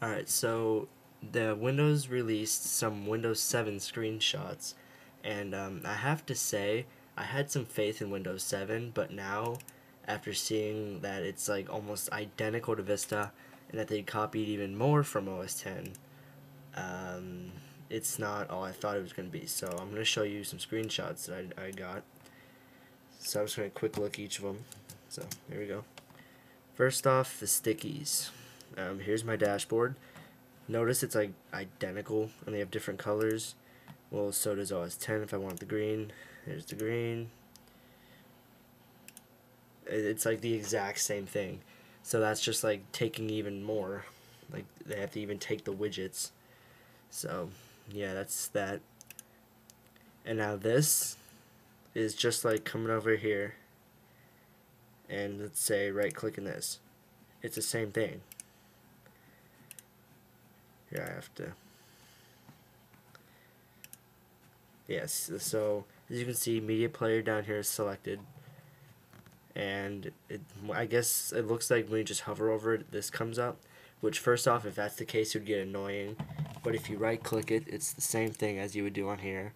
Alright, so the Windows released some Windows 7 screenshots, and I have to say, I had some faith in Windows 7, but now, after seeing that it's like almost identical to Vista, and that they copied even more from OS 10, um, it's not all I thought it was going to be. So I'm going to show you some screenshots that I got. So I'm just going to quick look each of them. So here we go. First off, the stickies. Here's my dashboard. Notice it's like identical and they have different colors. Well, so does OS 10 if I want the green. Here's the green. It's like the exact same thing. So that's just like taking even more. Like they have to even take the widgets. So yeah, that's that. And now this is just like coming over here and let's say right click in this. It's the same thing. Here I have to. Yes, so as you can see, media player down here is selected, and I guess it looks like when you just hover over it, this comes up. Which, first off, if that's the case, it would get annoying. But if you right click it, it's the same thing as you would do on here,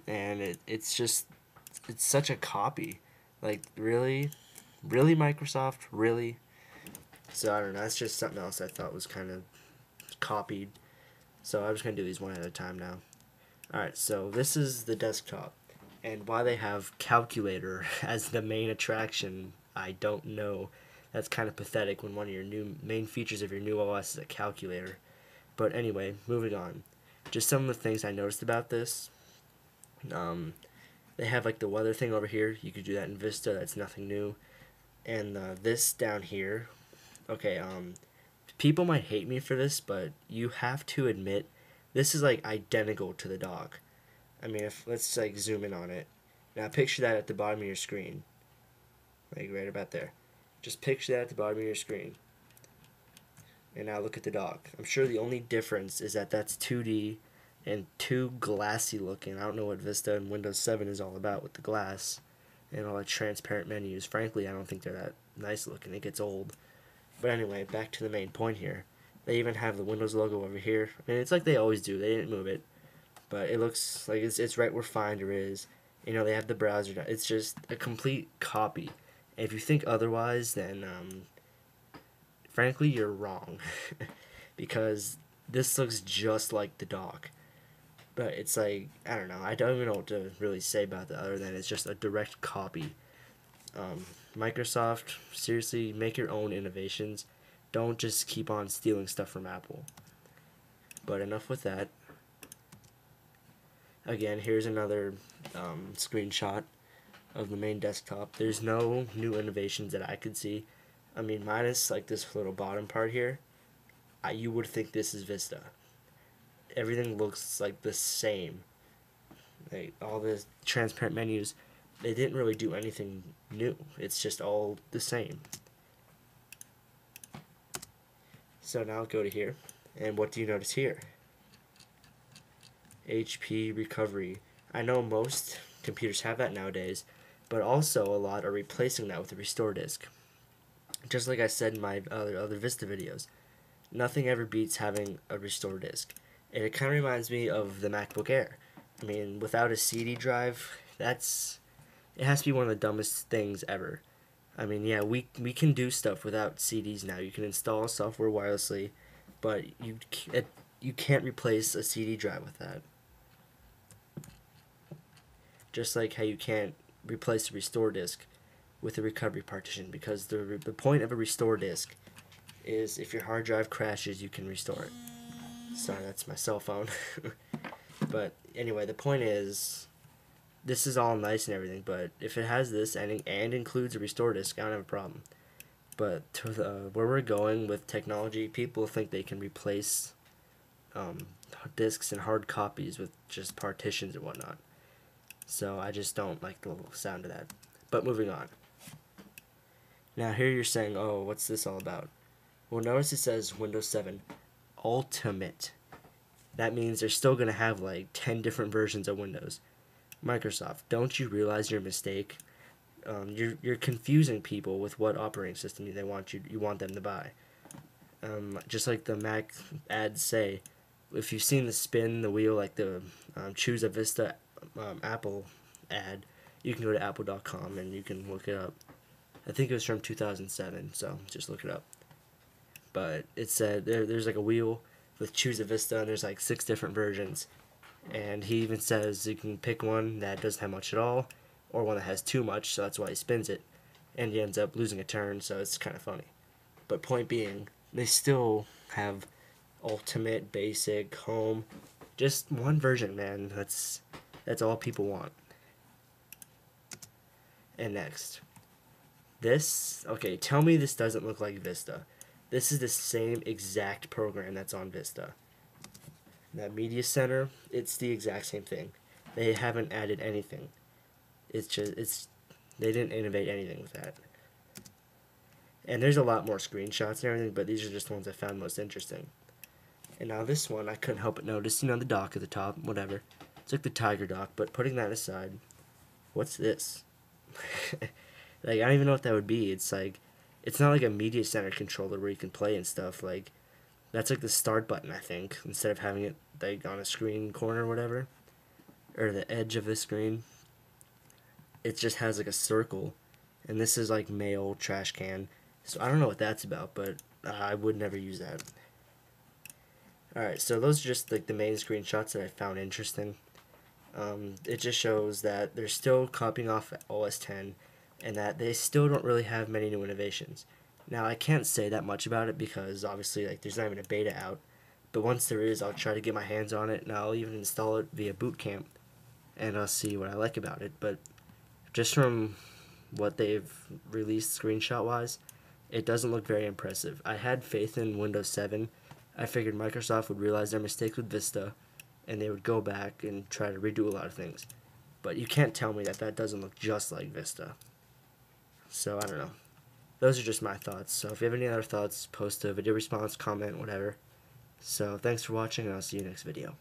and it's such a copy. Like really, really Microsoft, really. So I don't know. That's just something else I thought was kind of copied. So I'm just gonna do these one at a time now. Alright, so this is the desktop. And why they have calculator as the main attraction, I don't know. That's kind of pathetic when one of your new main features of your new OS is a calculator. But anyway, moving on. Just some of the things I noticed about this. They have like the weather thing over here. You could do that in Vista. That's nothing new. And this down here. Okay, people might hate me for this, but you have to admit this is like identical to the dock. I mean, if let's like zoom in on it. Now picture that at the bottom of your screen. Like right about there. Just picture that at the bottom of your screen. And now look at the dock. I'm sure the only difference is that that's 2D and too glassy looking. I don't know what Vista and Windows 7 is all about with the glass and all the transparent menus. Frankly, I don't think they're that nice looking. It gets old. But anyway, back to the main point here. They even have the Windows logo over here. I mean, it's like they always do. They didn't move it. But it looks like it's right where Finder is. You know, they have the browser down. It's just a complete copy. And if you think otherwise, then frankly, you're wrong. Because this looks just like the dock. But it's like, I don't know. I don't even know what to really say about that other than it's just a direct copy. Microsoft, seriously, make your own innovations. Don't just keep on stealing stuff from Apple. But enough with that. Again, here's another screenshot of the main desktop. There's no new innovations that I could see. I mean, minus like this little bottom part here, you would think this is Vista. Everything looks like the same. Like all the transparent menus, they didn't really do anything new. It's just all the same. So now go to here, and what do you notice here? HP recovery. I know most computers have that nowadays, but also a lot are replacing that with a restore disk. Just like I said in my other Vista videos, nothing ever beats having a restore disk. And it kind of reminds me of the MacBook Air. I mean, without a CD drive, it has to be one of the dumbest things ever. I mean, yeah, we can do stuff without CDs now. You can install software wirelessly, but you can't replace a CD drive with that. Just like how you can't replace a restore disk with a recovery partition, because the point of a restore disk is if your hard drive crashes, you can restore it. Sorry, that's my cell phone. But anyway, the point is, this is all nice and everything, but if it has this and includes a restore disk, I don't have a problem. But to where we're going with technology, people think they can replace disks and hard copies with just partitions and whatnot. So I just don't like the sound of that. But moving on. Now here you're saying, oh, what's this all about? Well, notice it says Windows 7 Ultimate. That means they're still going to have like 10 different versions of Windows. Microsoft, don't you realize your mistake? You're confusing people with what operating system you want them to buy. Just like the Mac ads say, if you've seen the spin the wheel, like the choose a Vista Apple ad, you can go to apple.com and you can look it up. I think it was from 2007, so just look it up. But it said there's like a wheel with choose a Vista, and there's like 6 different versions. And he even says you can pick one that doesn't have much at all, or one that has too much, so that's why he spins it. And he ends up losing a turn, so it's kind of funny. But point being, they still have ultimate, basic, home, just one version, man. That's all people want. And next, this, okay, tell me this doesn't look like Vista. This is the same exact program that's on Vista. That Media Center, it's the exact same thing. They haven't added anything. They didn't innovate anything with that. And there's a lot more screenshots and everything, but these are just the ones I found most interesting. And now this one, I couldn't help but notice, the dock at the top, whatever. It's like the Tiger dock, but putting that aside, what's this? Like, I don't even know what that would be. It's like, it's not like a Media Center controller where you can play and stuff. Like, that's like the start button, I think, instead of having it like on a screen corner or whatever, or the edge of the screen. It just has like a circle, and this is like mail trash can. So I don't know what that's about, but I would never use that. Alright, so those are just like the main screenshots that I found interesting. It just shows that they're still copying off OS X, and that they still don't really have many new innovations. Now, I can't say that much about it because obviously like there's not even a beta out, but once there is, I'll try to get my hands on it, and I'll even install it via Boot Camp, and I'll see what I like about it. But just from what they've released screenshot-wise, it doesn't look very impressive. I had faith in Windows 7. I figured Microsoft would realize their mistake with Vista, and they would go back and try to redo a lot of things. But you can't tell me that that doesn't look just like Vista. So, I don't know. Those are just my thoughts. So, if you have any other thoughts, post a video response, comment, whatever. So, thanks for watching, and I'll see you next video.